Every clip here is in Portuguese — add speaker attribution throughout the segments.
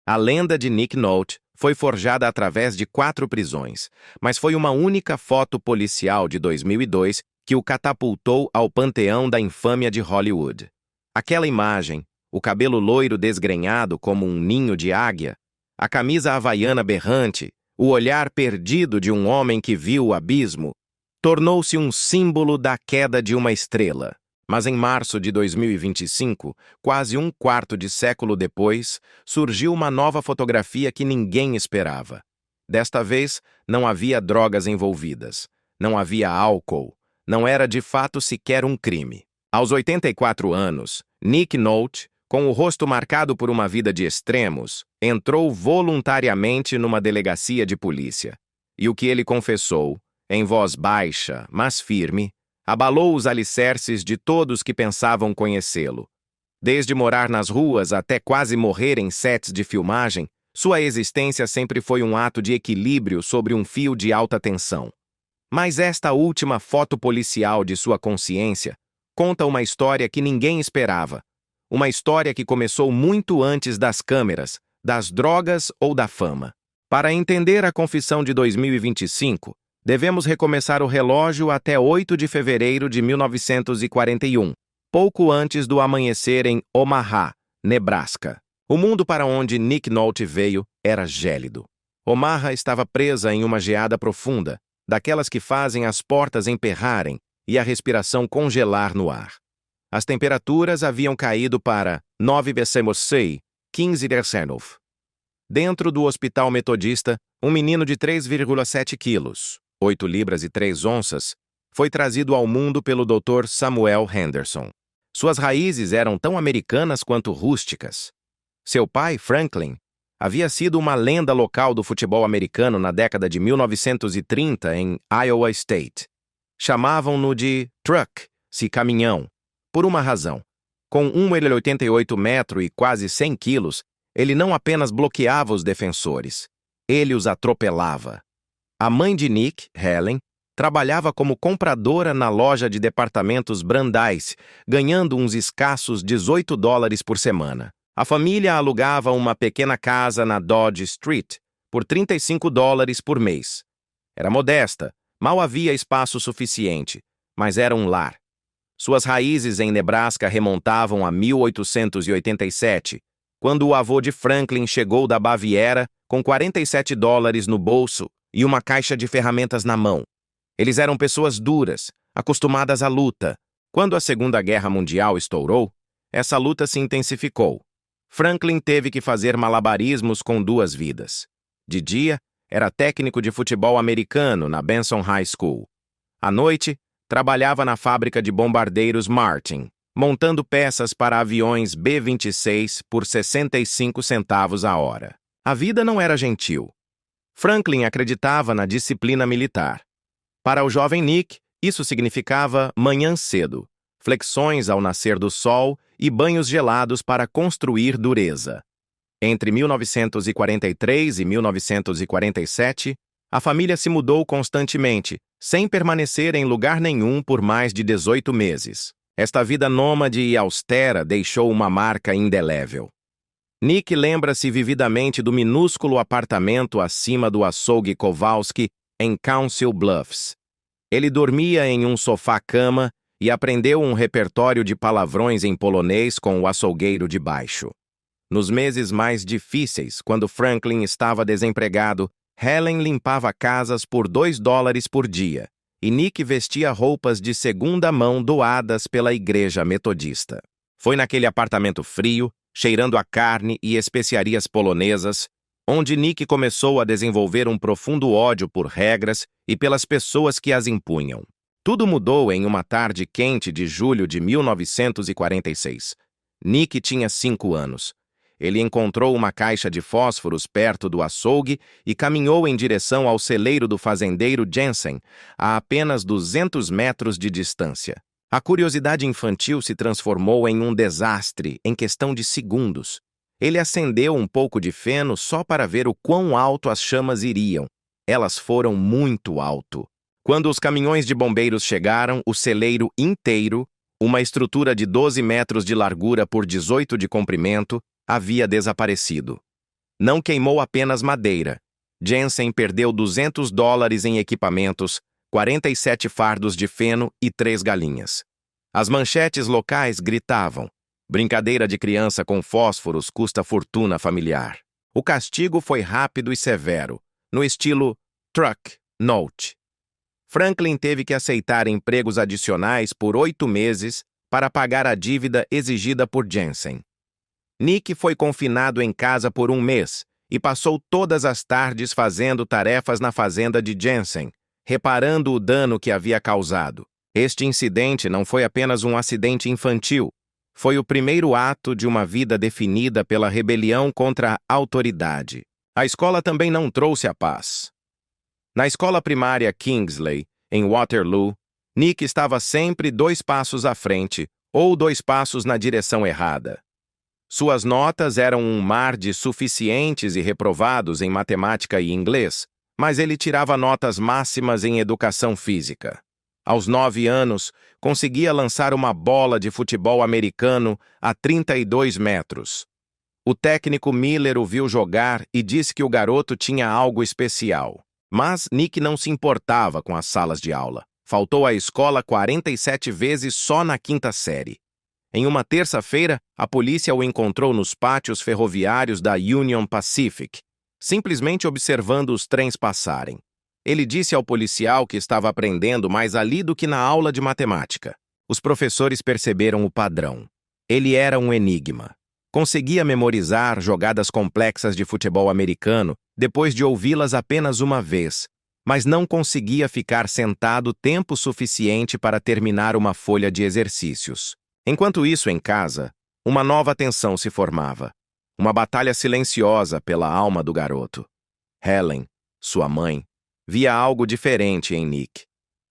Speaker 1: A lenda de Nick Nolte foi forjada através de 4 prisões, mas foi uma única foto policial de 2002 que o catapultou ao panteão da infâmia de Hollywood. Aquela imagem, o cabelo loiro desgrenhado como um ninho de águia, a camisa havaiana berrante, o olhar perdido de um homem que viu o abismo, tornou-se um símbolo da queda de uma estrela. Mas em março de 2025, quase um quarto de século depois, surgiu uma nova fotografia que ninguém esperava. Desta vez, não havia drogas envolvidas, não havia álcool, não era de fato sequer um crime. Aos 84 anos, Nick Nolte, com o rosto marcado por uma vida de extremos, entrou voluntariamente numa delegacia de polícia. E o que ele confessou, em voz baixa, mas firme, abalou os alicerces de todos que pensavam conhecê-lo. Desde morar nas ruas até quase morrer em sets de filmagem, sua existência sempre foi um ato de equilíbrio sobre um fio de alta tensão. Mas esta última foto policial de sua consciência conta uma história que ninguém esperava. Uma história que começou muito antes das câmeras, das drogas ou da fama. Para entender a confissão de 2025, devemos recomeçar o relógio até 8 de fevereiro de 1941, pouco antes do amanhecer em Omaha, Nebraska. O mundo para onde Nick Nolte veio era gélido. Omaha estava presa em uma geada profunda, daquelas que fazem as portas emperrarem e a respiração congelar no ar. As temperaturas haviam caído para 9,6, 15,9. Dentro do hospital metodista, um menino de 3,7 quilos, 8 libras e 3 onças, foi trazido ao mundo pelo Dr. Samuel Henderson. Suas raízes eram tão americanas quanto rústicas. Seu pai, Franklin, havia sido uma lenda local do futebol americano na década de 1930 em Iowa State. Chamavam-no de truck, se caminhão, por uma razão. Com 1,88 metros e quase 100 quilos, ele não apenas bloqueava os defensores, ele os atropelava. A mãe de Nick, Helen, trabalhava como compradora na loja de departamentos Brandeis, ganhando uns escassos $18 por semana. A família alugava uma pequena casa na Dodge Street por $35 por mês. Era modesta, mal havia espaço suficiente, mas era um lar. Suas raízes em Nebraska remontavam a 1887, quando o avô de Franklin chegou da Baviera com $47 no bolso e uma caixa de ferramentas na mão. Eles eram pessoas duras, acostumadas à luta. Quando a Segunda Guerra Mundial estourou, essa luta se intensificou. Franklin teve que fazer malabarismos com 2 vidas. De dia, era técnico de futebol americano na Benson High School. À noite, trabalhava na fábrica de bombardeiros Martin, montando peças para aviões B-26 por 65 centavos a hora. A vida não era gentil. Franklin acreditava na disciplina militar. Para o jovem Nick, isso significava manhã cedo, flexões ao nascer do sol e banhos gelados para construir dureza. Entre 1943 e 1947, a família se mudou constantemente, sem permanecer em lugar nenhum por mais de 18 meses. Esta vida nômade e austera deixou uma marca indelével. Nick lembra-se vividamente do minúsculo apartamento acima do açougue Kowalski, em Council Bluffs. Ele dormia em um sofá-cama e aprendeu um repertório de palavrões em polonês com o açougueiro de baixo. Nos meses mais difíceis, quando Franklin estava desempregado, Helen limpava casas por $2 por dia, e Nick vestia roupas de segunda mão doadas pela igreja metodista. Foi naquele apartamento frio, cheirando a carne e especiarias polonesas, onde Nick começou a desenvolver um profundo ódio por regras e pelas pessoas que as impunham. Tudo mudou em uma tarde quente de julho de 1946. Nick tinha 5 anos. Ele encontrou uma caixa de fósforos perto do açougue e caminhou em direção ao celeiro do fazendeiro Jensen, a apenas 200 metros de distância. A curiosidade infantil se transformou em um desastre em questão de segundos. Ele acendeu um pouco de feno só para ver o quão alto as chamas iriam. Elas foram muito alto. Quando os caminhões de bombeiros chegaram, o celeiro inteiro, uma estrutura de 12 metros de largura por 18 de comprimento, havia desaparecido. Não queimou apenas madeira. Jensen perdeu $200 em equipamentos, 47 fardos de feno e 3 galinhas. As manchetes locais gritavam: brincadeira de criança com fósforos custa fortuna familiar. O castigo foi rápido e severo, no estilo Truck Note. Franklin teve que aceitar empregos adicionais por 8 meses para pagar a dívida exigida por Jensen. Nick foi confinado em casa por 1 mês e passou todas as tardes fazendo tarefas na fazenda de Jensen, reparando o dano que havia causado. Este incidente não foi apenas um acidente infantil, foi o primeiro ato de uma vida definida pela rebelião contra a autoridade. A escola também não trouxe a paz. Na escola primária Kingsley, em Waterloo, Nick estava sempre 2 passos à frente ou 2 passos na direção errada. Suas notas eram um mar de suficientes e reprovados em matemática e inglês, mas ele tirava notas máximas em educação física. Aos 9 anos, conseguia lançar uma bola de futebol americano a 32 metros. O técnico Miller o viu jogar e disse que o garoto tinha algo especial. Mas Nick não se importava com as salas de aula. Faltou à escola 47 vezes só na 5ª série. Em uma terça-feira, a polícia o encontrou nos pátios ferroviários da Union Pacific, simplesmente observando os trens passarem. Ele disse ao policial que estava aprendendo mais ali do que na aula de matemática. Os professores perceberam o padrão. Ele era um enigma. Conseguia memorizar jogadas complexas de futebol americano depois de ouvi-las apenas uma vez, mas não conseguia ficar sentado tempo suficiente para terminar uma folha de exercícios. Enquanto isso, em casa, uma nova tensão se formava. Uma batalha silenciosa pela alma do garoto. Helen, sua mãe, via algo diferente em Nick.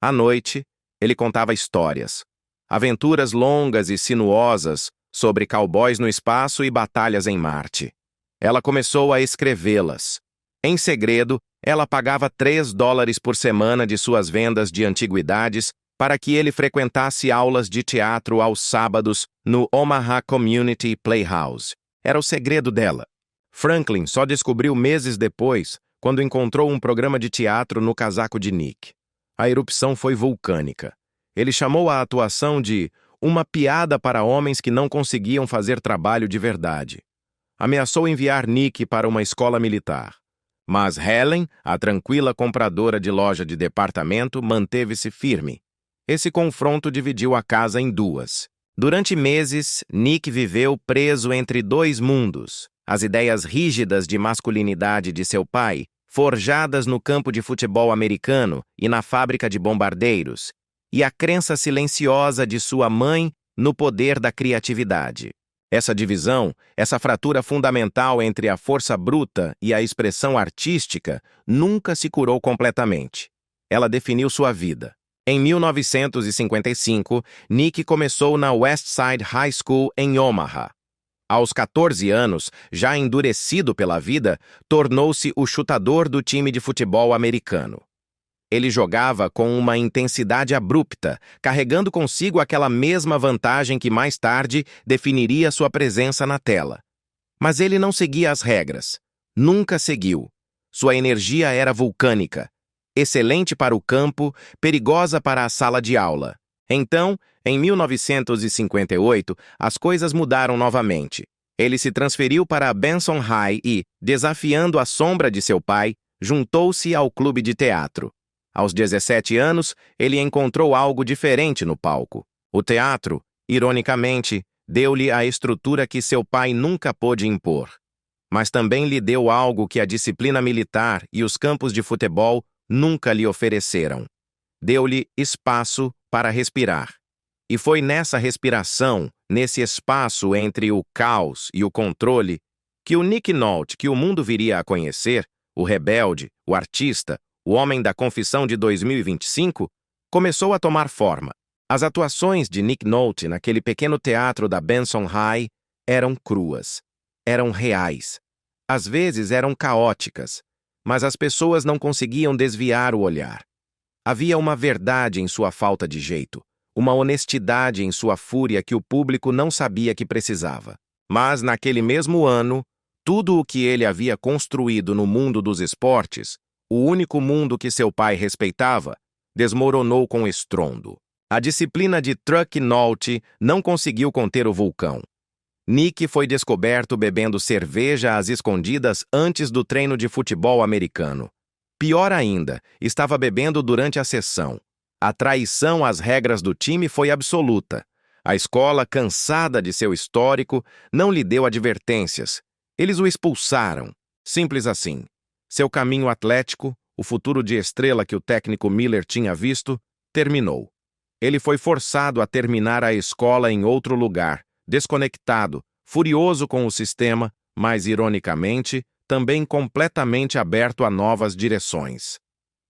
Speaker 1: À noite, ele contava histórias. Aventuras longas e sinuosas sobre cowboys no espaço e batalhas em Marte. Ela começou a escrevê-las. Em segredo, ela pagava $3 por semana de suas vendas de antiguidades para que ele frequentasse aulas de teatro aos sábados no Omaha Community Playhouse. Era o segredo dela. Franklin só descobriu meses depois, quando encontrou um programa de teatro no casaco de Nick. A erupção foi vulcânica. Ele chamou a atuação de uma piada para homens que não conseguiam fazer trabalho de verdade. Ameaçou enviar Nick para uma escola militar. Mas Helen, a tranquila compradora de loja de departamento, manteve-se firme. Esse confronto dividiu a casa em 2. Durante meses, Nick viveu preso entre 2 mundos. As ideias rígidas de masculinidade de seu pai, forjadas no campo de futebol americano e na fábrica de bombardeiros, e a crença silenciosa de sua mãe no poder da criatividade. Essa divisão, essa fratura fundamental entre a força bruta e a expressão artística, nunca se curou completamente. Ela definiu sua vida. Em 1955, Nick começou na Westside High School em Omaha. Aos 14 anos, já endurecido pela vida, tornou-se o chutador do time de futebol americano. Ele jogava com uma intensidade abrupta, carregando consigo aquela mesma vantagem que mais tarde definiria sua presença na tela. Mas ele não seguia as regras. Nunca seguiu. Sua energia era vulcânica. Excelente para o campo, perigosa para a sala de aula. Então, em 1958, as coisas mudaram novamente. Ele se transferiu para a Benson High e, desafiando a sombra de seu pai, juntou-se ao clube de teatro. Aos 17 anos, ele encontrou algo diferente no palco. O teatro, ironicamente, deu-lhe a estrutura que seu pai nunca pôde impor. Mas também lhe deu algo que a disciplina militar e os campos de futebol nunca lhe ofereceram. Deu-lhe espaço para respirar. E foi nessa respiração, nesse espaço entre o caos e o controle, que o Nick Nolte, que o mundo viria a conhecer, o rebelde, o artista, o homem da confissão de 2025, começou a tomar forma. As atuações de Nick Nolte naquele pequeno teatro da Benson High eram cruas, eram reais. Às vezes eram caóticas, mas as pessoas não conseguiam desviar o olhar. Havia uma verdade em sua falta de jeito, uma honestidade em sua fúria que o público não sabia que precisava. Mas, naquele mesmo ano, Tudo o que ele havia construído no mundo dos esportes, o único mundo que seu pai respeitava, desmoronou com estrondo. A disciplina de Truck Nolte não conseguiu conter o vulcão. Nick foi descoberto bebendo cerveja às escondidas antes do treino de futebol americano. Pior ainda, estava bebendo durante a sessão. A traição às regras do time foi absoluta. A escola, cansada de seu histórico, não lhe deu advertências. Eles o expulsaram. Simples assim. Seu caminho atlético, o futuro de estrela que o técnico Miller tinha visto, terminou. Ele foi forçado a terminar a escola em outro lugar, desconectado, furioso com o sistema, mas, ironicamente, também completamente aberto a novas direções.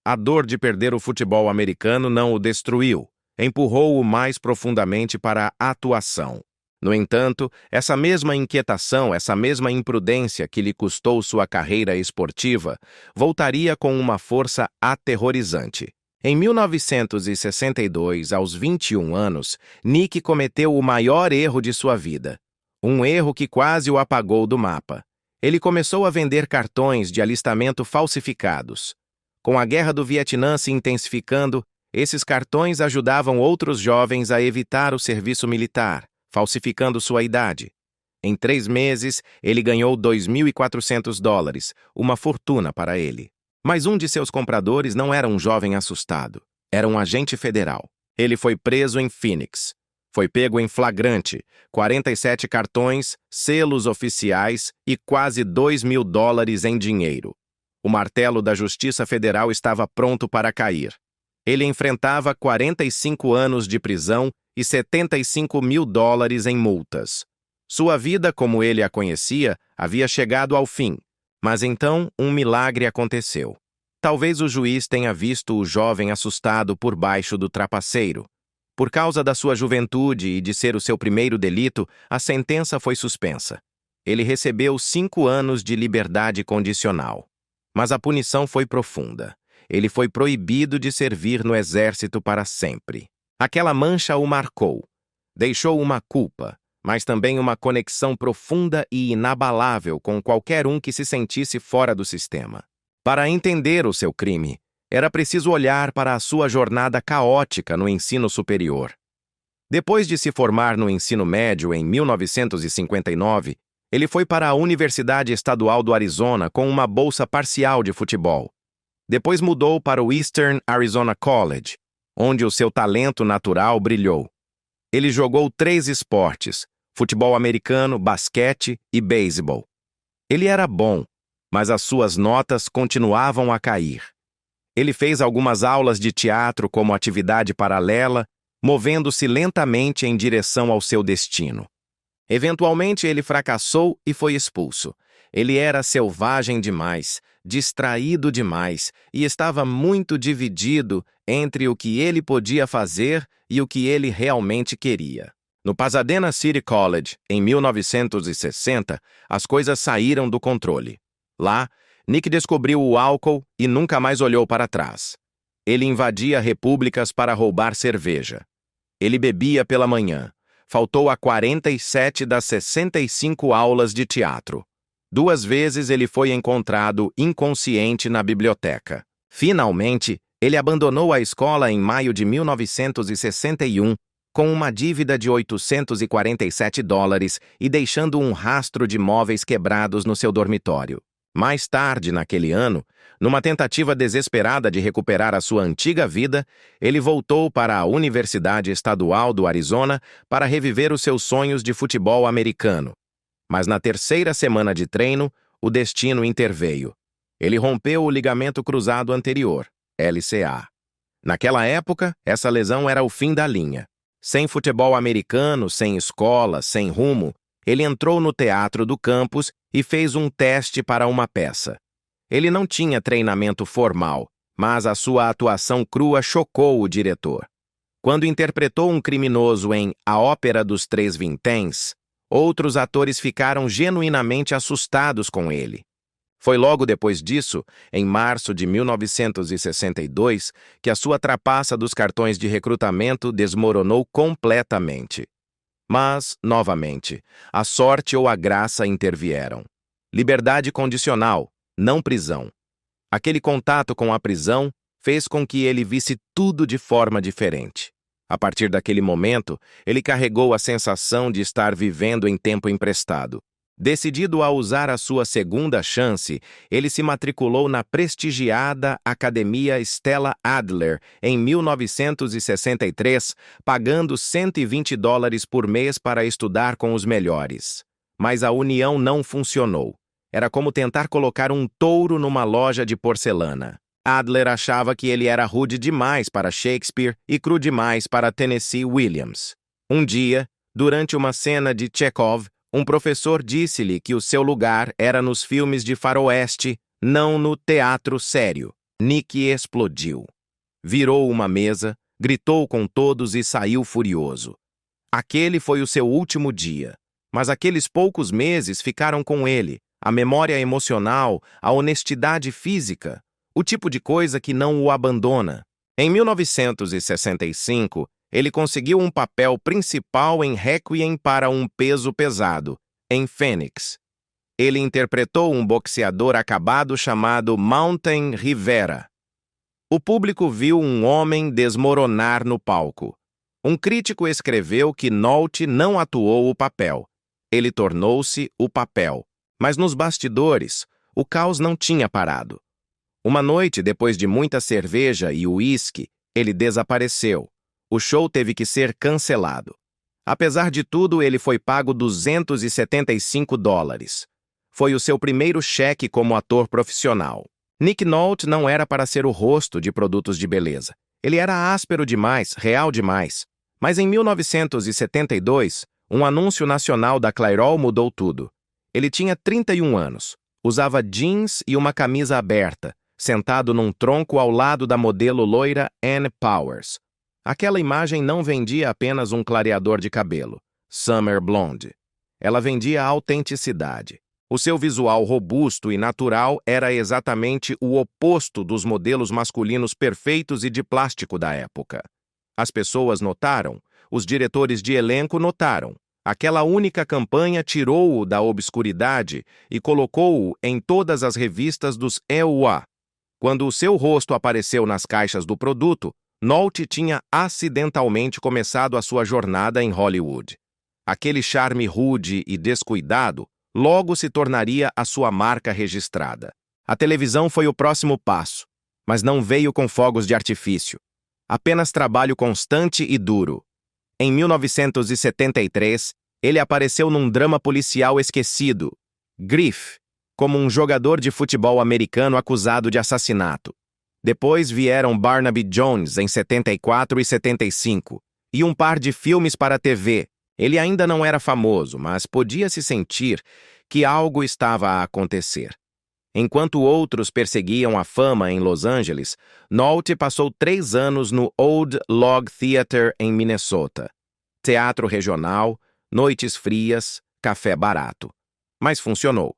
Speaker 1: A dor de perder o futebol americano não o destruiu, empurrou-o mais profundamente para a atuação. No entanto, essa mesma inquietação, essa mesma imprudência que lhe custou sua carreira esportiva, voltaria com uma força aterrorizante. Em 1962, aos 21 anos, Nick cometeu o maior erro de sua vida. Um erro que quase o apagou do mapa. Ele começou a vender cartões de alistamento falsificados. Com a Guerra do Vietnã se intensificando, esses cartões ajudavam outros jovens a evitar o serviço militar, falsificando sua idade. Em 3 meses, ele ganhou $2.400, uma fortuna para ele. Mas um de seus compradores não era um jovem assustado. Era um agente federal. Ele foi preso em Phoenix. Foi pego em flagrante, 47 cartões, selos oficiais e quase $2.000 em dinheiro. O martelo da Justiça Federal estava pronto para cair. Ele enfrentava 45 anos de prisão e $75.000 em multas. Sua vida, como ele a conhecia, havia chegado ao fim. Mas então um milagre aconteceu. Talvez o juiz tenha visto o jovem assustado por baixo do trapaceiro. Por causa da sua juventude e de ser o seu primeiro delito, a sentença foi suspensa. Ele recebeu 5 anos de liberdade condicional. Mas a punição foi profunda. Ele foi proibido de servir no exército para sempre. Aquela mancha o marcou. Deixou uma culpa, mas também uma conexão profunda e inabalável com qualquer um que se sentisse fora do sistema. Para entender o seu crime, era preciso olhar para a sua jornada caótica no ensino superior. Depois de se formar no ensino médio em 1959, ele foi para a Universidade Estadual do Arizona com uma bolsa parcial de futebol. Depois mudou para o Eastern Arizona College, onde o seu talento natural brilhou. Ele jogou 3 esportes: futebol americano, basquete e beisebol. Ele era bom, mas as suas notas continuavam a cair. Ele fez algumas aulas de teatro como atividade paralela, movendo-se lentamente em direção ao seu destino. Eventualmente, ele fracassou e foi expulso. Ele era selvagem demais, distraído demais e estava muito dividido entre o que ele podia fazer e o que ele realmente queria. No Pasadena City College, em 1960, as coisas saíram do controle. Lá, Nick descobriu o álcool e nunca mais olhou para trás. Ele invadia repúblicas para roubar cerveja. Ele bebia pela manhã. Faltou a 47 das 65 aulas de teatro. 2 vezes ele foi encontrado inconsciente na biblioteca. Finalmente, ele abandonou a escola em maio de 1961 com uma dívida de $847 e deixando um rastro de móveis quebrados no seu dormitório. Mais tarde, naquele ano, numa tentativa desesperada de recuperar a sua antiga vida, ele voltou para a Universidade Estadual do Arizona para reviver os seus sonhos de futebol americano. Mas na 3ª semana de treino, o destino interveio. Ele rompeu o ligamento cruzado anterior, LCA. Naquela época, essa lesão era o fim da linha. Sem futebol americano, sem escola, sem rumo, ele entrou no teatro do campus e fez um teste para uma peça. Ele não tinha treinamento formal, mas a sua atuação crua chocou o diretor. Quando interpretou um criminoso em A Ópera dos Três Vinténs, outros atores ficaram genuinamente assustados com ele. Foi logo depois disso, em março de 1962, que a sua trapaça dos cartões de recrutamento desmoronou completamente. Mas, novamente, a sorte ou a graça intervieram. Liberdade condicional, não prisão. Aquele contato com a prisão fez com que ele visse tudo de forma diferente. A partir daquele momento, ele carregou a sensação de estar vivendo em tempo emprestado. Decidido a usar a sua segunda chance, ele se matriculou na prestigiada Academia Stella Adler em 1963, pagando $120 por mês para estudar com os melhores. Mas a união não funcionou. Era como tentar colocar um touro numa loja de porcelana. Adler achava que ele era rude demais para Shakespeare e cru demais para Tennessee Williams. Um dia, durante uma cena de Chekhov, um professor disse-lhe que o seu lugar era nos filmes de faroeste, não no teatro sério. Nick explodiu. Virou uma mesa, gritou com todos e saiu furioso. Aquele foi o seu último dia. Mas aqueles poucos meses ficaram com ele, a memória emocional, a honestidade física, o tipo de coisa que não o abandona. Em 1965, ele conseguiu um papel principal em Requiem para um Peso Pesado, em Phoenix. Ele interpretou um boxeador acabado chamado Mountain Rivera. O público viu um homem desmoronar no palco. Um crítico escreveu que Nolte não atuou o papel. Ele tornou-se o papel. Mas nos bastidores, o caos não tinha parado. Uma noite, depois de muita cerveja e uísque, ele desapareceu. O show teve que ser cancelado. Apesar de tudo, ele foi pago $275. Foi o seu primeiro cheque como ator profissional. Nick Nolte não era para ser o rosto de produtos de beleza. Ele era áspero demais, real demais. Mas em 1972, um anúncio nacional da Clairol mudou tudo. Ele tinha 31 anos, usava jeans e uma camisa aberta, sentado num tronco ao lado da modelo loira Ann Powers. Aquela imagem não vendia apenas um clareador de cabelo, Summer Blonde. Ela vendia autenticidade. O seu visual robusto e natural era exatamente o oposto dos modelos masculinos perfeitos e de plástico da época. As pessoas notaram, os diretores de elenco notaram. Aquela única campanha tirou-o da obscuridade e colocou-o em todas as revistas dos EUA. Quando o seu rosto apareceu nas caixas do produto, Nolte tinha acidentalmente começado a sua jornada em Hollywood. Aquele charme rude e descuidado logo se tornaria a sua marca registrada. A televisão foi o próximo passo, mas não veio com fogos de artifício. Apenas trabalho constante e duro. Em 1973, ele apareceu num drama policial esquecido, Griff, como um jogador de futebol americano acusado de assassinato. Depois vieram Barnaby Jones em 74 e 75, e um par de filmes para a TV. Ele ainda não era famoso, mas podia-se sentir que algo estava a acontecer. Enquanto outros perseguiam a fama em Los Angeles, Nolte passou 3 anos no Old Log Theater em Minnesota. Teatro regional, noites frias, café barato. Mas funcionou.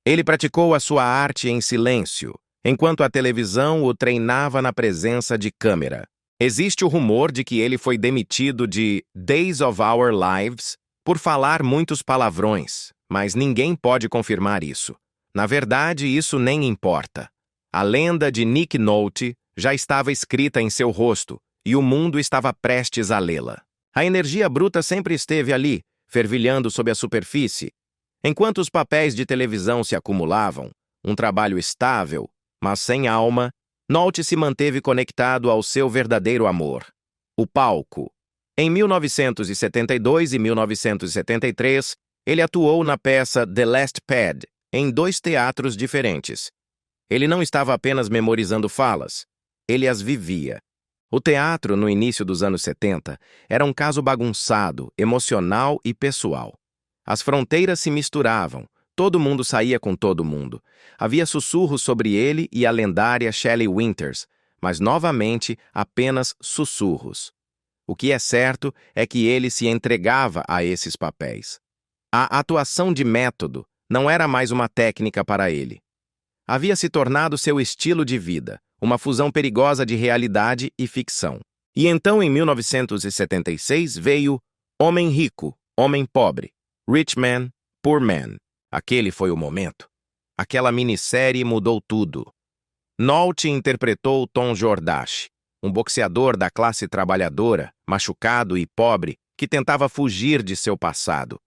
Speaker 1: Ele praticou a sua arte em silêncio, enquanto a televisão o treinava na presença de câmera. Existe o rumor de que ele foi demitido de Days of Our Lives por falar muitos palavrões, mas ninguém pode confirmar isso. Na verdade, isso nem importa. A lenda de Nick Nolte já estava escrita em seu rosto e o mundo estava prestes a lê-la. A energia bruta sempre esteve ali, fervilhando sob a superfície. Enquanto os papéis de televisão se acumulavam, um trabalho estável, mas sem alma, Nolte se manteve conectado ao seu verdadeiro amor, o palco. Em 1972 e 1973, ele atuou na peça The Last Pad, em 2 teatros diferentes. Ele não estava apenas memorizando falas, ele as vivia. O teatro, no início dos anos 70, era um caso bagunçado, emocional e pessoal. As fronteiras se misturavam, todo mundo saía com todo mundo. Havia sussurros sobre ele e a lendária Shelley Winters, mas novamente apenas sussurros. O que é certo é que ele se entregava a esses papéis. A atuação de método não era mais uma técnica para ele. Havia se tornado seu estilo de vida, uma fusão perigosa de realidade e ficção. E então, em 1976, veio Homem Rico, Homem Pobre, Rich Man, Poor Man. Aquele foi o momento. Aquela minissérie mudou tudo. Nolte interpretou Tom Jordache, um boxeador da classe trabalhadora, machucado e pobre, que tentava fugir de seu passado.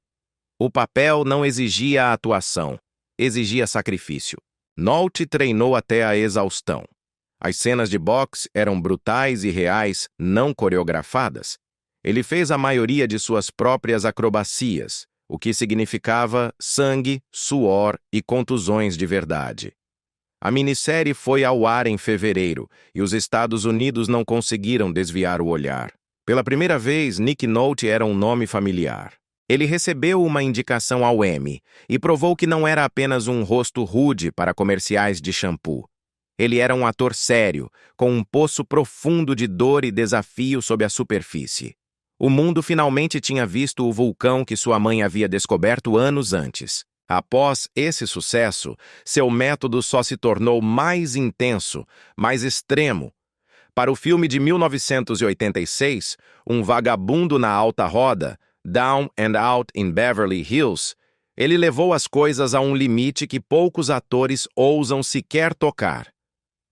Speaker 1: O papel não exigia atuação, exigia sacrifício. Nolte treinou até a exaustão. As cenas de boxe eram brutais e reais, não coreografadas. Ele fez a maioria de suas próprias acrobacias, o que significava sangue, suor e contusões de verdade. A minissérie foi ao ar em fevereiro e os Estados Unidos não conseguiram desviar o olhar. Pela primeira vez, Nick Nolte era um nome familiar. Ele recebeu uma indicação ao Emmy e provou que não era apenas um rosto rude para comerciais de shampoo. Ele era um ator sério, com um poço profundo de dor e desafio sob a superfície. O mundo finalmente tinha visto o vulcão que sua mãe havia descoberto anos antes. Após esse sucesso, seu método só se tornou mais intenso, mais extremo. Para o filme de 1986, Um Vagabundo na Alta Roda, Down and Out in Beverly Hills, ele levou as coisas a um limite que poucos atores ousam sequer tocar.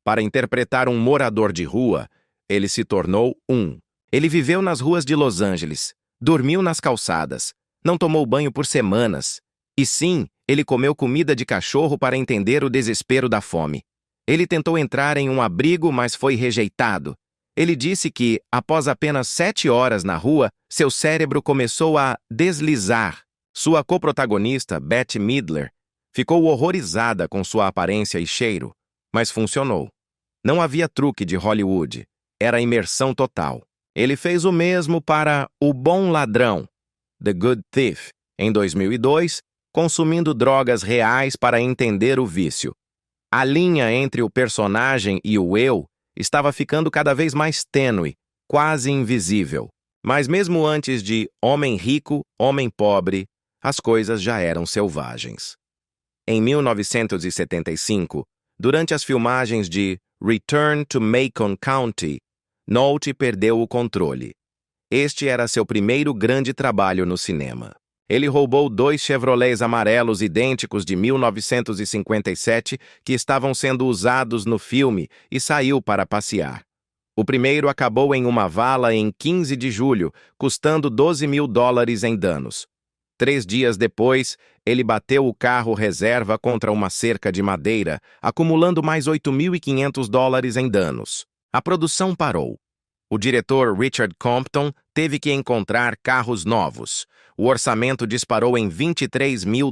Speaker 1: Para interpretar um morador de rua, ele se tornou um. Ele viveu nas ruas de Los Angeles, dormiu nas calçadas, não tomou banho por semanas. E sim, ele comeu comida de cachorro para entender o desespero da fome. Ele tentou entrar em um abrigo, mas foi rejeitado. Ele disse que, após apenas 7 horas na rua, seu cérebro começou a deslizar. Sua coprotagonista, Bette Midler, ficou horrorizada com sua aparência e cheiro, mas funcionou. Não havia truque de Hollywood, era imersão total. Ele fez o mesmo para O Bom Ladrão, The Good Thief, em 2002, consumindo drogas reais para entender o vício. A linha entre o personagem e o eu estava ficando cada vez mais tênue, quase invisível. Mas mesmo antes de Homem Rico, Homem Pobre, as coisas já eram selvagens. Em 1975, durante as filmagens de Return to Macon County, Nolte perdeu o controle. Este era seu primeiro grande trabalho no cinema. Ele roubou 2 Chevrolets amarelos idênticos de 1957 que estavam sendo usados no filme e saiu para passear. O primeiro acabou em uma vala em 15 de julho, custando $12 mil em danos. 3 dias depois, ele bateu o carro reserva contra uma cerca de madeira, acumulando mais $8.500 em danos. A produção parou. O diretor Richard Compton teve que encontrar carros novos. O orçamento disparou em $23 mil.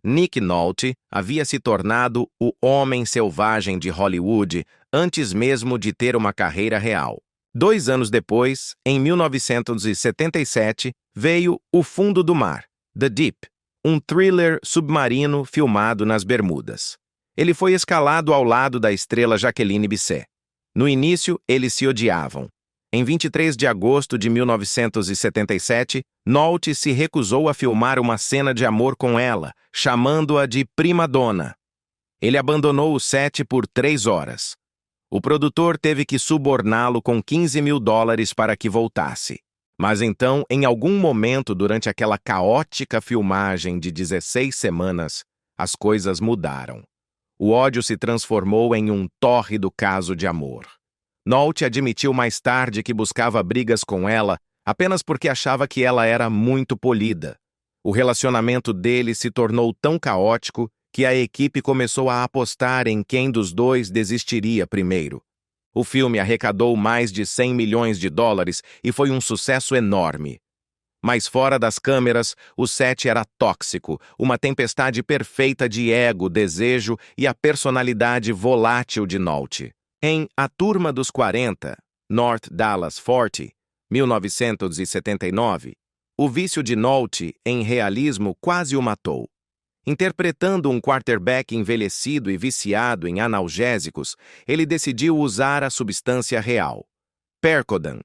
Speaker 1: Nick Nolte havia se tornado o homem selvagem de Hollywood antes mesmo de ter uma carreira real. 2 anos depois, em 1977, veio O Fundo do Mar, The Deep, um thriller submarino filmado nas Bermudas. Ele foi escalado ao lado da estrela Jacqueline Bisset. No início, eles se odiavam. Em 23 de agosto de 1977, Nolte se recusou a filmar uma cena de amor com ela, chamando-a de prima donna. Ele abandonou o set por 3 horas. O produtor teve que suborná-lo com $15 mil para que voltasse. Mas então, em algum momento durante aquela caótica filmagem de 16 semanas, as coisas mudaram. O ódio se transformou em um tórrido caso de amor. Nolte admitiu mais tarde que buscava brigas com ela apenas porque achava que ela era muito polida. O relacionamento deles se tornou tão caótico que a equipe começou a apostar em quem dos dois desistiria primeiro. O filme arrecadou mais de $100 milhões e foi um sucesso enorme. Mas fora das câmeras, o set era tóxico, uma tempestade perfeita de ego, desejo e a personalidade volátil de Nolte. Em A Turma dos 40, North Dallas 40, 1979, o vício de Nolte em realismo quase o matou. Interpretando um quarterback envelhecido e viciado em analgésicos, ele decidiu usar a substância real: Percodan,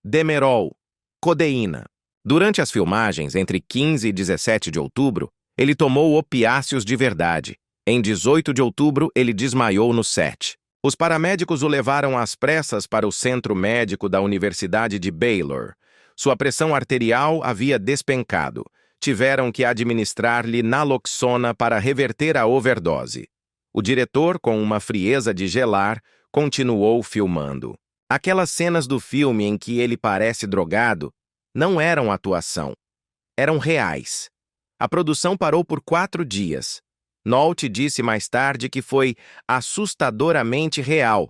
Speaker 1: Demerol, codeína. Durante as filmagens, entre 15 e 17 de outubro, ele tomou opiáceos de verdade. Em 18 de outubro, ele desmaiou no set. Os paramédicos o levaram às pressas para o centro médico da Universidade de Baylor. Sua pressão arterial havia despencado. tiveram que administrar-lhe naloxona para reverter a overdose. O diretor, com uma frieza de gelar, continuou filmando. Aquelas cenas do filme em que ele parece drogado não eram atuação, eram reais. A produção parou por 4 dias. Nolte disse mais tarde que foi assustadoramente real,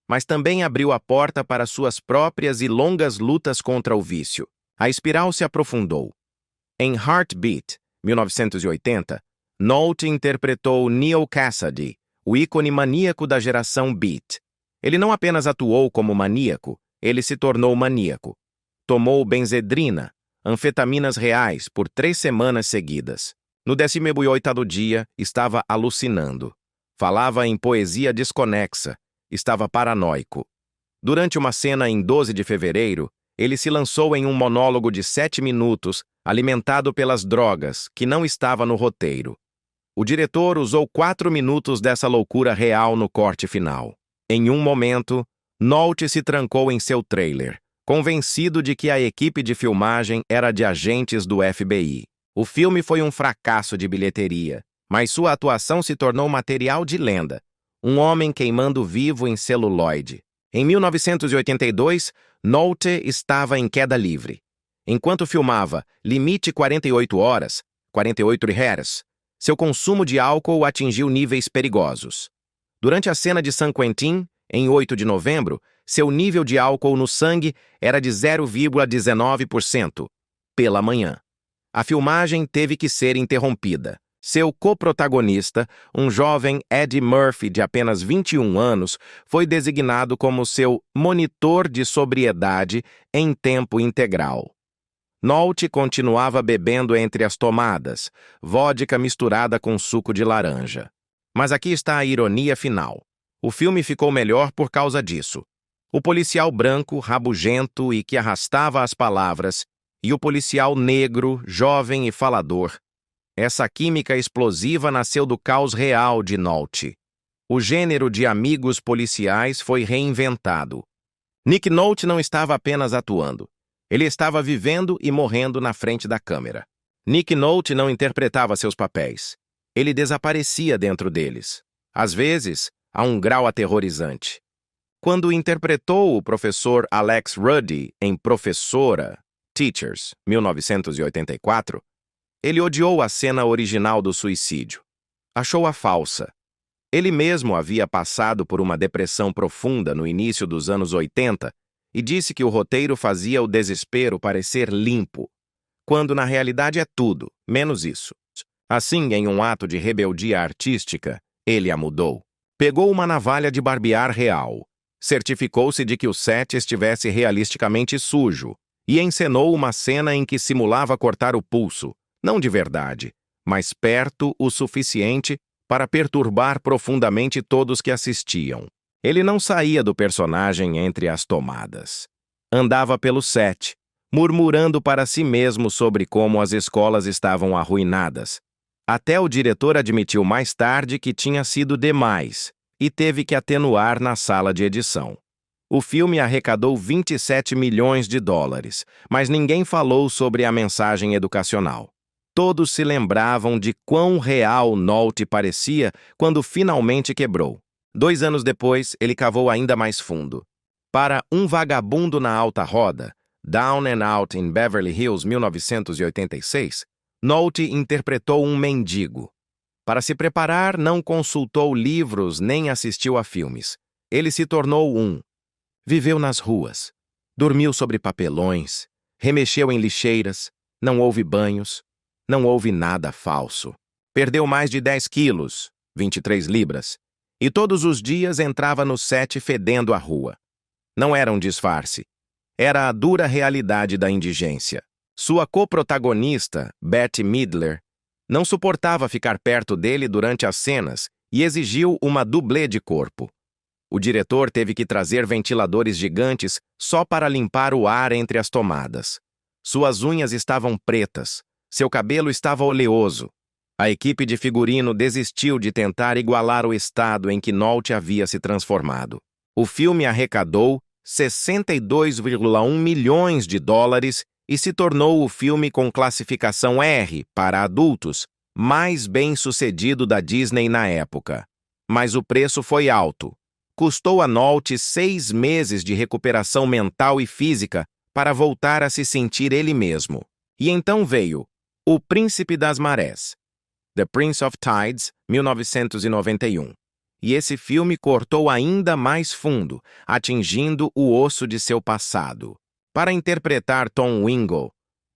Speaker 1: mas também abriu a porta para suas próprias e longas lutas contra o vício. A espiral se aprofundou. Em Heartbeat, 1980, Nolte interpretou Neil Cassady, o ícone maníaco da geração Beat. Ele não apenas atuou como maníaco, ele se tornou maníaco. Tomou benzedrina, anfetaminas reais, por 3 semanas seguidas. No 18º dia, estava alucinando. Falava em poesia desconexa. Estava paranoico. Durante uma cena em 12 de fevereiro, ele se lançou em um monólogo de 7 minutos, alimentado pelas drogas, que não estava no roteiro. O diretor usou 4 minutos dessa loucura real no corte final. Em um momento, Nolte se trancou em seu trailer, convencido de que a equipe de filmagem era de agentes do FBI. O filme foi um fracasso de bilheteria, mas sua atuação se tornou material de lenda. Um homem queimando vivo em celuloide. Em 1982, Nolte estava em queda livre. Enquanto filmava Limite 48 Horas, 48 Hrs, seu consumo de álcool atingiu níveis perigosos. Durante a cena de San Quentin, em 8 de novembro, seu nível de álcool no sangue era de 0,19%. Pela manhã. A filmagem teve que ser interrompida. Seu coprotagonista, um jovem Eddie Murphy de apenas 21 anos, foi designado como seu monitor de sobriedade em tempo integral. Nolte continuava bebendo entre as tomadas, vodka misturada com suco de laranja. Mas aqui está a ironia final. O filme ficou melhor por causa disso. O policial branco, rabugento e que arrastava as palavras, e o policial negro, jovem e falador. Essa química explosiva nasceu do caos real de Nolte. O gênero de amigos policiais foi reinventado. Nick Nolte não estava apenas atuando. Ele estava vivendo e morrendo na frente da câmera. Nick Nolte não interpretava seus papéis. Ele desaparecia dentro deles. Às vezes, a um grau aterrorizante. Quando interpretou o professor Alex Ruddy em Professora, Teachers, 1984, ele odiou a cena original do suicídio. Achou-a falsa. Ele mesmo havia passado por uma depressão profunda no início dos anos 80 e disse que o roteiro fazia o desespero parecer limpo, quando na realidade é tudo, menos isso. Assim, em um ato de rebeldia artística, ele a mudou. Pegou uma navalha de barbear real, certificou-se de que o set estivesse realisticamente sujo e encenou uma cena em que simulava cortar o pulso, não de verdade, mas perto o suficiente para perturbar profundamente todos que assistiam. Ele não saía do personagem entre as tomadas. Andava pelo set, murmurando para si mesmo sobre como as escolas estavam arruinadas. Até o diretor admitiu mais tarde que tinha sido demais e teve que atenuar na sala de edição. O filme arrecadou 27 milhões de dólares, mas ninguém falou sobre a mensagem educacional. Todos se lembravam de quão real Nolte parecia quando finalmente quebrou. 2 anos depois, ele cavou ainda mais fundo. Para Um Vagabundo na Alta Roda, Down and Out in Beverly Hills, 1986, Nolte interpretou um mendigo. Para se preparar, não consultou livros nem assistiu a filmes. Ele se tornou um. Viveu nas ruas. Dormiu sobre papelões. Remexeu em lixeiras. Não houve banhos. Não houve nada falso. Perdeu mais de 10 quilos, 23 libras. E todos os dias entrava no set fedendo a rua. Não era um disfarce. Era a dura realidade da indigência. Sua coprotagonista, Bette Midler, não suportava ficar perto dele durante as cenas e exigiu uma dublê de corpo. O diretor teve que trazer ventiladores gigantes só para limpar o ar entre as tomadas. Suas unhas estavam pretas, seu cabelo estava oleoso. A equipe de figurino desistiu de tentar igualar o estado em que Nolte havia se transformado. O filme arrecadou 62,1 milhões de dólares e se tornou o filme com classificação R para adultos mais bem-sucedido da Disney na época. Mas o preço foi alto. Custou a Nolte 6 meses de recuperação mental e física para voltar a se sentir ele mesmo. E então veio O Príncipe das Marés, The Prince of Tides, 1991. E esse filme cortou ainda mais fundo, atingindo o osso de seu passado. Para interpretar Tom Wingo,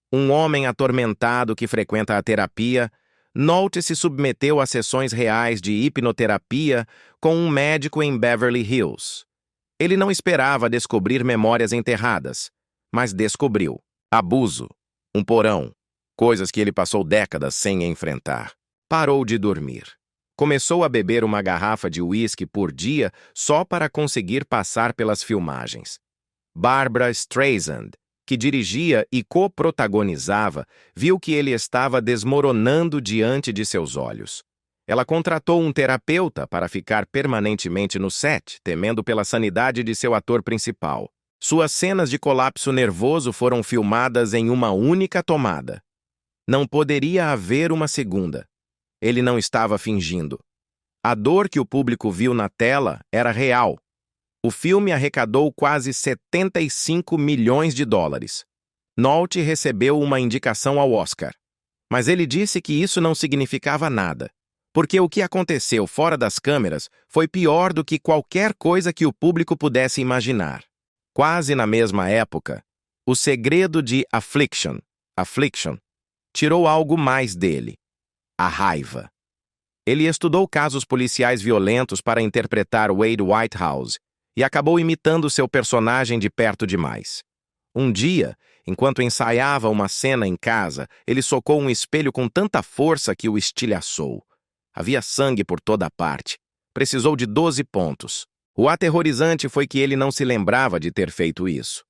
Speaker 1: um homem atormentado que frequenta a terapia, Nolte se submeteu a sessões reais de hipnoterapia com um médico em Beverly Hills. Ele não esperava descobrir memórias enterradas, mas descobriu abuso, um porão, coisas que ele passou décadas sem enfrentar. Parou de dormir. Começou a beber uma garrafa de uísque por dia só para conseguir passar pelas filmagens. Barbra Streisand, que dirigia e coprotagonizava, viu que ele estava desmoronando diante de seus olhos. Ela contratou um terapeuta para ficar permanentemente no set, temendo pela sanidade de seu ator principal. Suas cenas de colapso nervoso foram filmadas em uma única tomada. Não poderia haver uma segunda. Ele não estava fingindo. A dor que o público viu na tela era real. O filme arrecadou quase 75 milhões de dólares. Nolte recebeu uma indicação ao Oscar. Mas ele disse que isso não significava nada, porque o que aconteceu fora das câmeras foi pior do que qualquer coisa que o público pudesse imaginar. Quase na mesma época, O Segredo de Affliction, tirou algo mais dele: a raiva. Ele estudou casos policiais violentos para interpretar Wade Whitehouse e acabou imitando seu personagem de perto demais. Um dia, enquanto ensaiava uma cena em casa, ele socou um espelho com tanta força que o estilhaçou. Havia sangue por toda parte. Precisou de 12 pontos. O aterrorizante foi que ele não se lembrava de ter feito isso.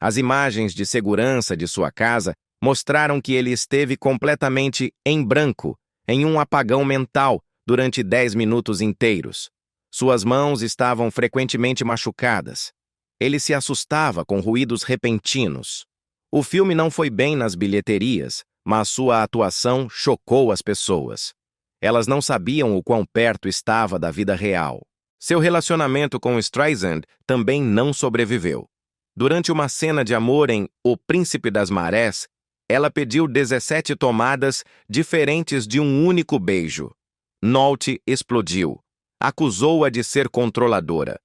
Speaker 1: As imagens de segurança de sua casa mostraram que ele esteve completamente em branco, em um apagão mental, durante 10 minutos inteiros. Suas mãos estavam frequentemente machucadas. Ele se assustava com ruídos repentinos. O filme não foi bem nas bilheterias, mas sua atuação chocou as pessoas. Elas não sabiam o quão perto estava da vida real. Seu relacionamento com Streisand também não sobreviveu. Durante uma cena de amor em O Príncipe das Marés, ela pediu 17 tomadas diferentes de um único beijo. Nolte explodiu. Acusou-a de ser controladora.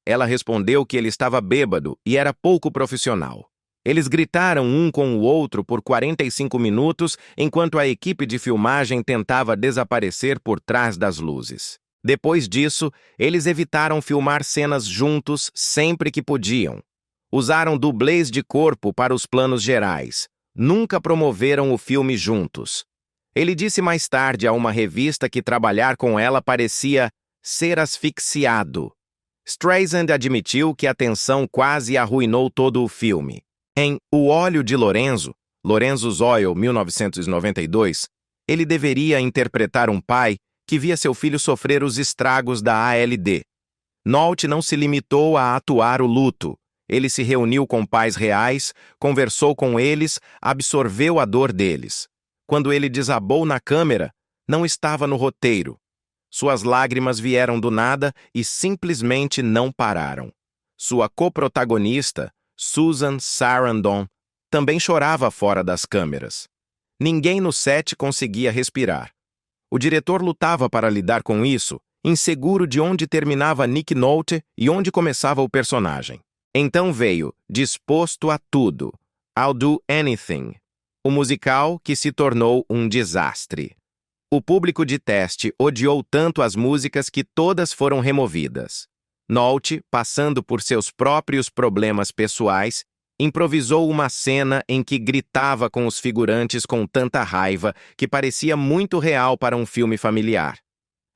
Speaker 1: Ela respondeu que ele estava bêbado e era pouco profissional. Eles gritaram um com o outro por 45 minutos enquanto a equipe de filmagem tentava desaparecer por trás das luzes. Depois disso, eles evitaram filmar cenas juntos sempre que podiam. Usaram dublês de corpo para os planos gerais. Nunca promoveram o filme juntos. Ele disse mais tarde a uma revista que trabalhar com ela parecia ser asfixiado. Streisand admitiu que a tensão quase arruinou todo o filme. Em O Óleo de Lorenzo, Lorenzo's Oil, 1992, ele deveria interpretar um pai que via seu filho sofrer os estragos da ALD. Nolte não se limitou a atuar o luto. Ele se reuniu com pais reais, conversou com eles, absorveu a dor deles. Quando ele desabou na câmera, não estava no roteiro. Suas lágrimas vieram do nada e simplesmente não pararam. Sua coprotagonista, Susan Sarandon, também chorava fora das câmeras. Ninguém no set conseguia respirar. O diretor lutava para lidar com isso, inseguro de onde terminava Nick Nolte e onde começava o personagem. Então veio Disposto a Tudo, I'll Do Anything, o musical que se tornou um desastre. O público de teste odiou tanto as músicas que todas foram removidas. Nolte, passando por seus próprios problemas pessoais, improvisou uma cena em que gritava com os figurantes com tanta raiva que parecia muito real para um filme familiar.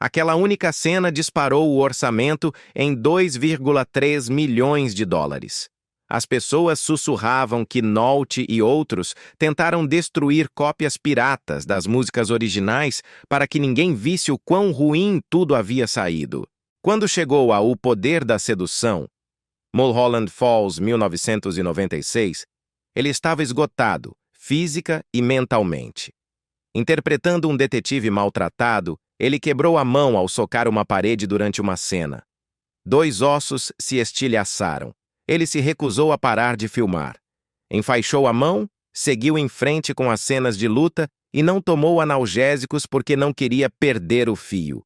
Speaker 1: Aquela única cena disparou o orçamento em 2,3 milhões de dólares. As pessoas sussurravam que Nolte e outros tentaram destruir cópias piratas das músicas originais para que ninguém visse o quão ruim tudo havia saído. Quando chegou a O Poder da Sedução, Mulholland Falls, 1996, ele estava esgotado física e mentalmente. Interpretando um detetive maltratado, ele quebrou a mão ao socar uma parede durante uma cena. 2 ossos se estilhaçaram. Ele se recusou a parar de filmar. Enfaixou a mão, seguiu em frente com as cenas de luta e não tomou analgésicos porque não queria perder o fio.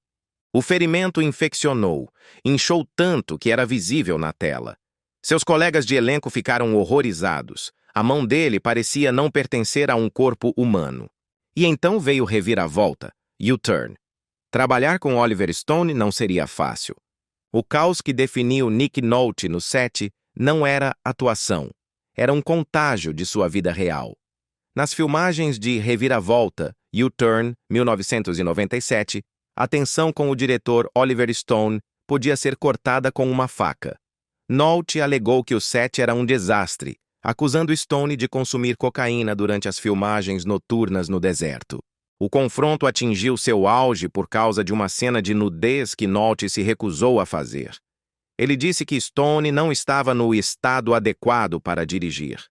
Speaker 1: O ferimento infeccionou, inchou tanto que era visível na tela. Seus colegas de elenco ficaram horrorizados. A mão dele parecia não pertencer a um corpo humano. E então veio o reviravolta, U-turn. Trabalhar com Oliver Stone não seria fácil. O caos que definiu Nick Nolte no set não era atuação. Era um contágio de sua vida real. Nas filmagens de Reviravolta, U-turn, 1997, a tensão com o diretor Oliver Stone podia ser cortada com uma faca. Nolte alegou que o set era um desastre, acusando Stone de consumir cocaína durante as filmagens noturnas no deserto. O confronto atingiu seu auge por causa de uma cena de nudez que Nolte se recusou a fazer. Ele disse que Stone não estava no estado adequado para dirigir.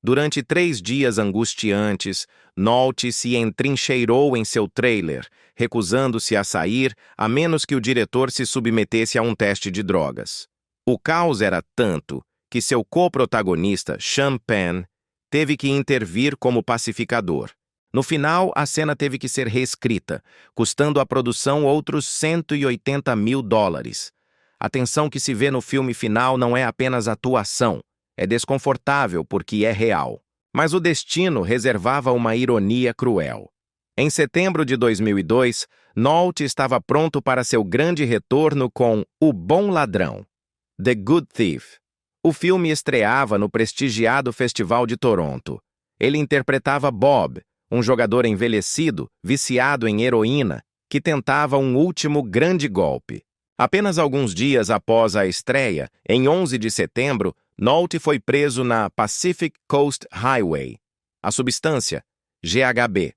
Speaker 1: Durante 3 dias angustiantes, Nolte se entrincheirou em seu trailer, recusando-se a sair a menos que o diretor se submetesse a um teste de drogas. O caos era tanto que seu coprotagonista, Sean Penn, teve que intervir como pacificador. No final, a cena teve que ser reescrita, custando à produção outros $180 mil. A tensão que se vê no filme final não é apenas atuação, é desconfortável porque é real. Mas o destino reservava uma ironia cruel. Em setembro de 2002, Nolte estava pronto para seu grande retorno com O Bom Ladrão, The Good Thief. O filme estreava no prestigiado Festival de Toronto. Ele interpretava Bob, um jogador envelhecido, viciado em heroína, que tentava um último grande golpe. Apenas alguns dias após a estreia, em 11 de setembro, Nolte foi preso na Pacific Coast Highway. A substância, GHB.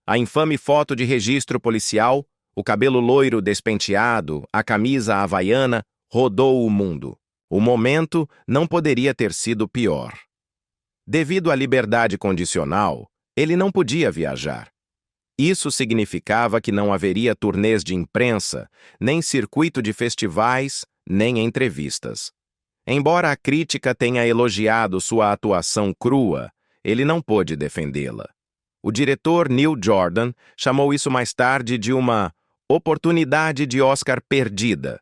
Speaker 1: A infame foto de registro policial, o cabelo loiro despenteado, a camisa havaiana, rodou o mundo. O momento não poderia ter sido pior. Devido à liberdade condicional, ele não podia viajar. Isso significava que não haveria turnês de imprensa, nem circuito de festivais, nem entrevistas. Embora a crítica tenha elogiado sua atuação crua, ele não pôde defendê-la. O diretor Neil Jordan chamou isso mais tarde de uma oportunidade de Oscar perdida.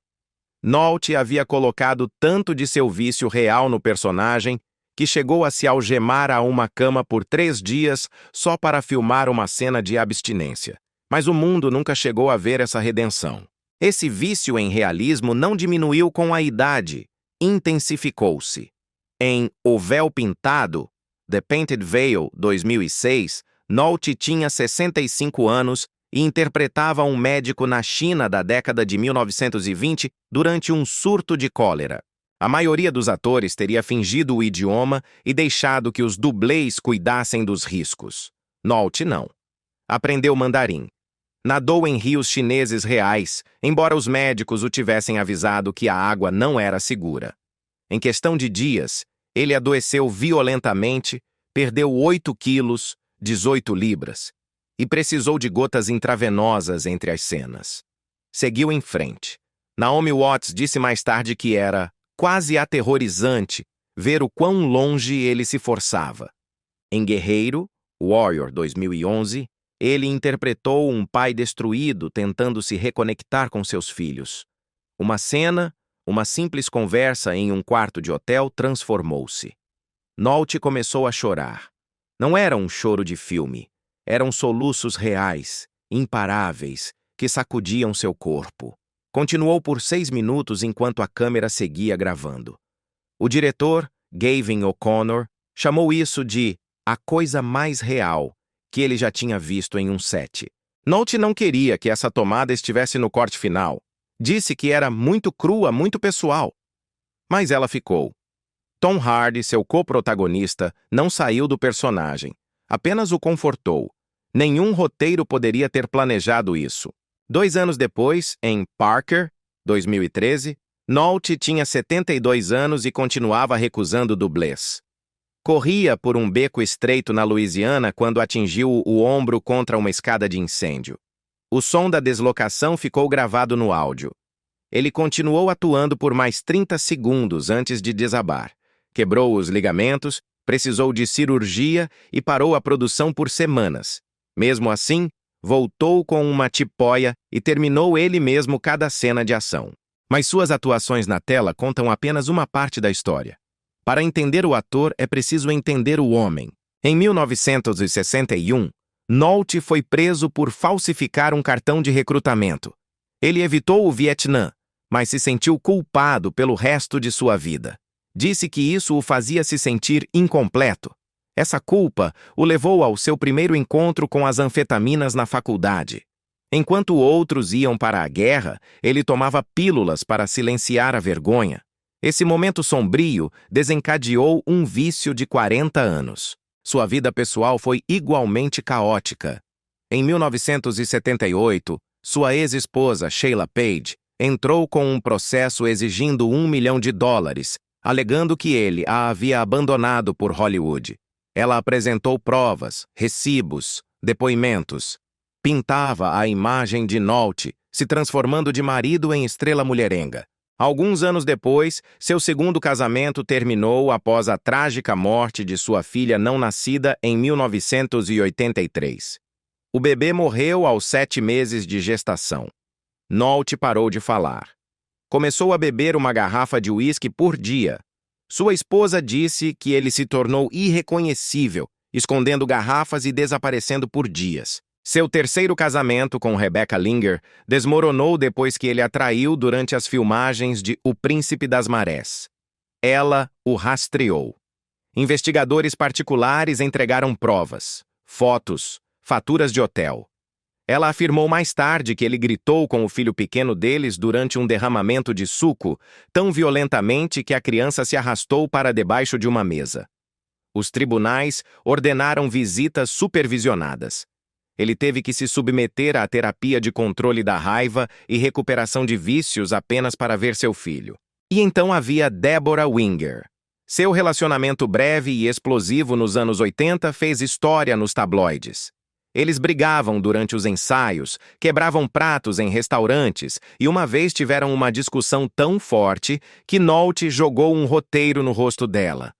Speaker 1: Nolte havia colocado tanto de seu vício real no personagem que chegou a se algemar a uma cama por 3 dias só para filmar uma cena de abstinência. Mas o mundo nunca chegou a ver essa redenção. Esse vício em realismo não diminuiu com a idade, intensificou-se. Em O Véu Pintado, The Painted Veil, 2006, Nolte tinha 65 anos e interpretava um médico na China da década de 1920 durante um surto de cólera. A maioria dos atores teria fingido o idioma e deixado que os dublês cuidassem dos riscos. Nolte não. Aprendeu mandarim. Nadou em rios chineses reais, embora os médicos o tivessem avisado que a água não era segura. Em questão de dias, ele adoeceu violentamente, perdeu 8 quilos, 18 libras, e precisou de gotas intravenosas entre as cenas. Seguiu em frente. Naomi Watts disse mais tarde que era quase aterrorizante ver o quão longe ele se forçava. Em Guerreiro, Warrior 2011, ele interpretou um pai destruído tentando se reconectar com seus filhos. Uma cena, uma simples conversa em um quarto de hotel transformou-se. Nolte começou a chorar. Não era um choro de filme. Eram soluços reais, imparáveis, que sacudiam seu corpo. Continuou por 6 minutos enquanto a câmera seguia gravando. O diretor, Gavin O'Connor, chamou isso de a coisa mais real que ele já tinha visto em um set. Nolte não queria que essa tomada estivesse no corte final. Disse que era muito crua, muito pessoal. Mas ela ficou. Tom Hardy, seu coprotagonista, não saiu do personagem. Apenas o confortou. Nenhum roteiro poderia ter planejado isso. 2 anos depois, em Parker, 2013, Nolte tinha 72 anos e continuava recusando dublês. Corria por um beco estreito na Louisiana quando atingiu o ombro contra uma escada de incêndio. O som da deslocação ficou gravado no áudio. Ele continuou atuando por mais 30 segundos antes de desabar. Quebrou os ligamentos, precisou de cirurgia e parou a produção por semanas. Mesmo assim, voltou com uma tipóia e terminou ele mesmo cada cena de ação. Mas suas atuações na tela contam apenas uma parte da história. Para entender o ator, é preciso entender o homem. Em 1961, Nolte foi preso por falsificar um cartão de recrutamento. Ele evitou o Vietnã, mas se sentiu culpado pelo resto de sua vida. Disse que isso o fazia se sentir incompleto. Essa culpa o levou ao seu primeiro encontro com as anfetaminas na faculdade. Enquanto outros iam para a guerra, ele tomava pílulas para silenciar a vergonha. Esse momento sombrio desencadeou um vício de 40 anos. Sua vida pessoal foi igualmente caótica. Em 1978, sua ex-esposa, Sheila Page, entrou com um processo exigindo $1 milhão, alegando que ele a havia abandonado por Hollywood. Ela apresentou provas, recibos, depoimentos. Pintava a imagem de Nolte, se transformando de marido em estrela mulherenga. Alguns anos depois, seu segundo casamento terminou após a trágica morte de sua filha não nascida em 1983. O bebê morreu aos 7 meses de gestação. Nolte parou de falar. Começou a beber uma garrafa de uísque por dia. Sua esposa disse que ele se tornou irreconhecível, escondendo garrafas e desaparecendo por dias. Seu terceiro casamento com Rebecca Linger desmoronou depois que ele a traiu durante as filmagens de O Príncipe das Marés. Ela o rastreou. Investigadores particulares entregaram provas, fotos, faturas de hotel. Ela afirmou mais tarde que ele gritou com o filho pequeno deles durante um derramamento de suco, tão violentamente que a criança se arrastou para debaixo de uma mesa. Os tribunais ordenaram visitas supervisionadas. Ele teve que se submeter à terapia de controle da raiva e recuperação de vícios apenas para ver seu filho. E então havia Deborah Winger. Seu relacionamento breve e explosivo nos anos 80 fez história nos tabloides. Eles brigavam durante os ensaios, quebravam pratos em restaurantes e uma vez tiveram uma discussão tão forte que Nolte jogou um roteiro no rosto dela.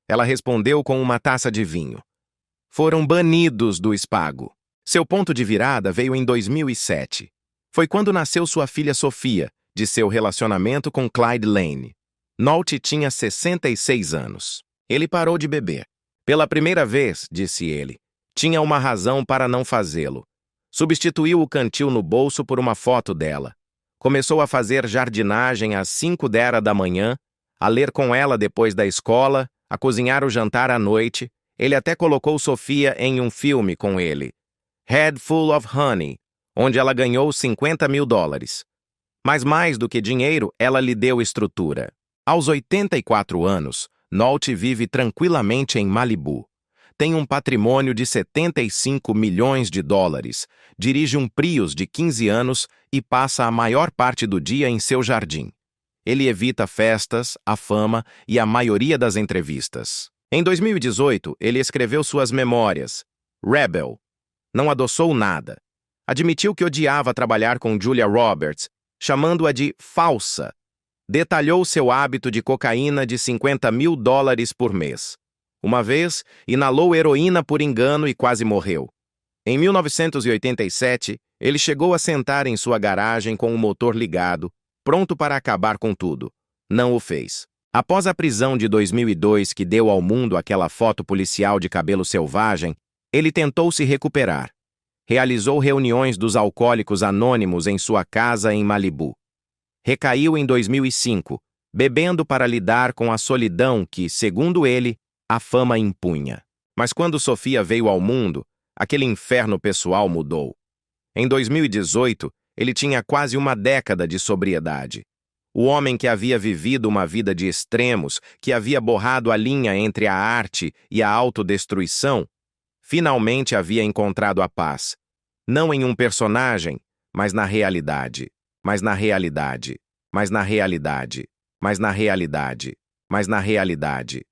Speaker 1: Ela respondeu com uma taça de vinho. Foram banidos do Spago. Seu ponto de virada veio em 2007. Foi quando nasceu sua filha Sofia, de seu relacionamento com Clyde Lane. Nolte tinha 66 anos. Ele parou de beber. Pela primeira vez, disse ele, tinha uma razão para não fazê-lo. Substituiu o cantil no bolso por uma foto dela. Começou a fazer jardinagem às 5h da manhã, a ler com ela depois da escola, a cozinhar o jantar à noite. Ele até colocou Sofia em um filme com ele, Head Full of Honey, onde ela ganhou $50 mil. Mas mais do que dinheiro, ela lhe deu estrutura. Aos 84 anos, Nolte vive tranquilamente em Malibu. Tem um patrimônio de $75 milhões, dirige um Prius de 15 anos e passa a maior parte do dia em seu jardim. Ele evita festas, a fama e a maioria das entrevistas. Em 2018, ele escreveu suas memórias, Rebel. Não adoçou nada. Admitiu que odiava trabalhar com Julia Roberts, chamando-a de falsa. Detalhou seu hábito de cocaína de $50 mil por mês. Uma vez, inalou heroína por engano e quase morreu. Em 1987, ele chegou a sentar em sua garagem com o motor ligado, pronto para acabar com tudo. Não o fez. Após a prisão de 2002 que deu ao mundo aquela foto policial de cabelo selvagem, ele tentou se recuperar. Realizou reuniões dos alcoólicos anônimos em sua casa em Malibu. Recaiu em 2005, bebendo para lidar com a solidão que, segundo ele, a fama impunha. Mas quando Sofia veio ao mundo, aquele inferno pessoal mudou. Em 2018, ele tinha quase uma década de sobriedade. O homem que havia vivido uma vida de extremos, que havia borrado a linha entre a arte e a autodestruição, finalmente havia encontrado a paz. Não em um personagem, mas na realidade. Mas na realidade. Mas na realidade. Mas na realidade. Mas na realidade.